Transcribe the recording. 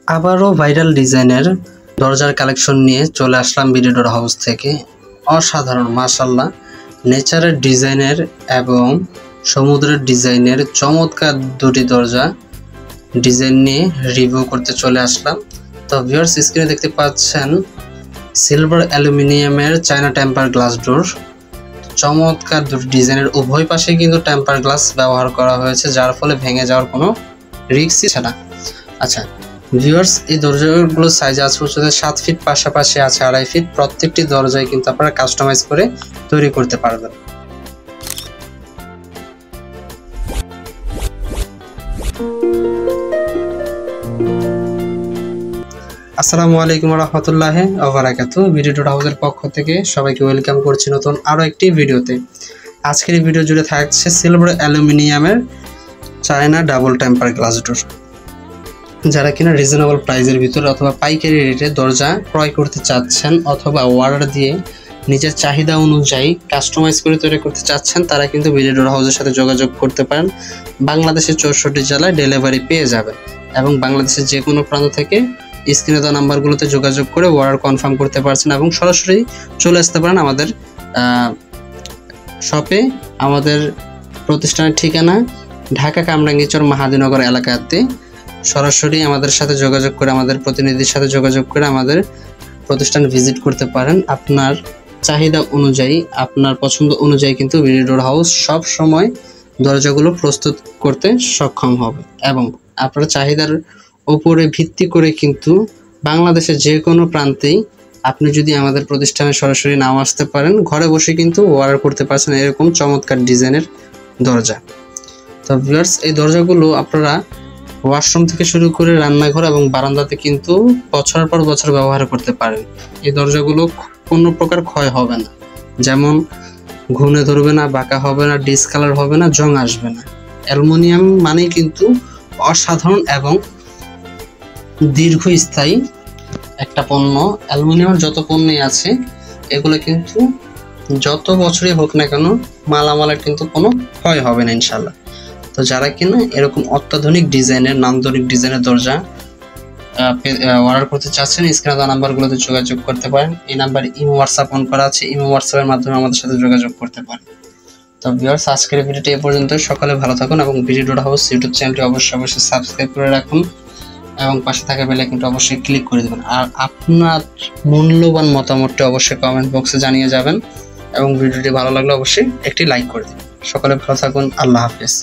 আবারও ভাইরাল ডিজাইনের দরজার কালেকশন নিয়ে চলে আসলাম বিডিডোর হাউস থেকে। অসাধারণ মাশাআল্লাহ, নেচারের ডিজাইনের এবং সমুদ্রের ডিজাইনের চমৎকার দুটি দরজা ডিজাইন নিয়ে রিভিউ করতে চলে আসলাম। তো ভিউয়ার্স, স্ক্রিনে দেখতে পাচ্ছেন সিলভার অ্যালুমিনিয়ামের চায়না টেম্পার গ্লাস ডোর। চমৎকার দুটি ডিজাইনের উভয় পাশে কিন্তু টেম্পার গ্লাস ব্যবহার করা হয়েছে, যার ফলে ভেঙে যাওয়ার কোনো রিস্কই ছাড়া। আচ্ছা ভিউয়ার্স, এই দরজাগুলোর সাইজ আছে হচ্ছে 7 ফিট, পাশাপাশি আছে 2.5 ফিট। প্রত্যেকটি দরজায় কিন্তু আপনারা কাস্টমাইজ করে তৈরি করতে পারবেন। আসসালামু আলাইকুম ওয়া রাহমাতুল্লাহি ওয়া বারাকাতুহু। বিডিডোর হাউসের পক্ষ থেকে সবাইকে ওয়েলকাম করছি নতুন আরও একটি ভিডিওতে। আজকের এই ভিডিও জুড়ে থাকছে সিলভার অ্যালুমিনিয়ামের China double temper glass door. যারা কিনা রিজনেবল প্রাইসের ভিতরে অথবা পাইকারি রেটে দরজা ক্রয় করতে চাচ্ছেন অথবা অর্ডার দিয়ে নিজের চাহিদা অনুযায়ী কাস্টমাইজ করে তৈরি করতে চাচ্ছেন, তারা কিন্তু বিডিডোর হাউসের সাথে যোগাযোগ করতে পারেন। বাংলাদেশের 64 জেলায় ডেলিভারি পেয়ে যাবেন এবং বাংলাদেশের যে কোনো প্রান্ত থেকে স্ক্রিনে দেওয়া নাম্বারগুলোতে যোগাযোগ করে অর্ডার কনফার্ম করতে পারছেন এবং সরাসরি চলে আসতে পারেন আমাদের শপে। আমাদের প্রতিষ্ঠানের ঠিকানা ঢাকা কামরাঙ্গীচর মাহাদিনগর এলাকাতে। সরাসরি আমাদের সাথে যোগাযোগ করে, আমাদের প্রতিনিধির সাথে যোগাযোগ করে আমাদের প্রতিষ্ঠান ভিজিট করতে পারেন। আপনার চাহিদা অনুযায়ী, আপনার পছন্দ অনুযায়ী কিন্তু বিডিডোর হাউস সব সময় দরজাগুলো প্রস্তুত করতে সক্ষম হবে এবং আপনার চাহিদার উপরে ভিত্তি করে কিন্তু বাংলাদেশের যে কোনো প্রান্তেই আপনি যদি আমাদের প্রতিষ্ঠানে সরাসরি নাও আসতে পারেন, ঘরে বসে কিন্তু অর্ডার করতে পারছেন এরকম চমৎকার ডিজাইনের দরজা। তো ভিউয়ার্স, এই দরজাগুলো আপনারা ওয়াশরুম থেকে শুরু করে রান্নাঘর এবং বারান্দাতে কিন্তু বছরের পর বছর ব্যবহার করতে পারেন। এই দরজাগুলো কোনো প্রকার ক্ষয় হবে না, যেমন ঘুনে ধরবে না, বাঁকা হবে না, ডিসকালার হবে না, জং আসবে না। অ্যালুমিনিয়াম মানেই কিন্তু অসাধারণ এবং দীর্ঘস্থায়ী একটা পণ্য। অ্যালুমিনিয়ামের যত পণ্যই আছে এগুলো কিন্তু যত বছরই হোক না কেন মালামালের কিন্তু কোনো ক্ষয় হবে না ইনশাল্লাহ। তো যারা কিনা এরকম অত্যাধুনিক ডিজাইনের, নান্দনিক ডিজাইনের দরজা অর্ডার করতে চাচ্ছেন, স্ক্রিনে দেওয়া নাম্বারগুলোতে যোগাযোগ করতে পারেন। এই নাম্বারে ইমো হোয়াটসঅ্যাপ অন করা আছে, ইমো হোয়াটসঅ্যাপের মাধ্যমে আমাদের সাথে যোগাযোগ করতে পারেন। তো ভিউয়ার্স, আজকের ভিডিওটি এ পর্যন্ত। সকালে ভালো থাকুন এবং বিডিডোর হাউস ইউটিউব চ্যানেলটি অবশ্যই সাবস্ক্রাইব করে রাখুন এবং পাশে থাকা বেল আইকনটি অবশ্যই ক্লিক করে দেবেন। আর আপনার মূল্যবান মতামতটি অবশ্যই কমেন্ট বক্সে জানিয়ে যাবেন এবং ভিডিওটি ভালো লাগলে অবশ্যই একটি লাইক করে দিন। সকালে ভালো থাকুন। আল্লাহ হাফেজ।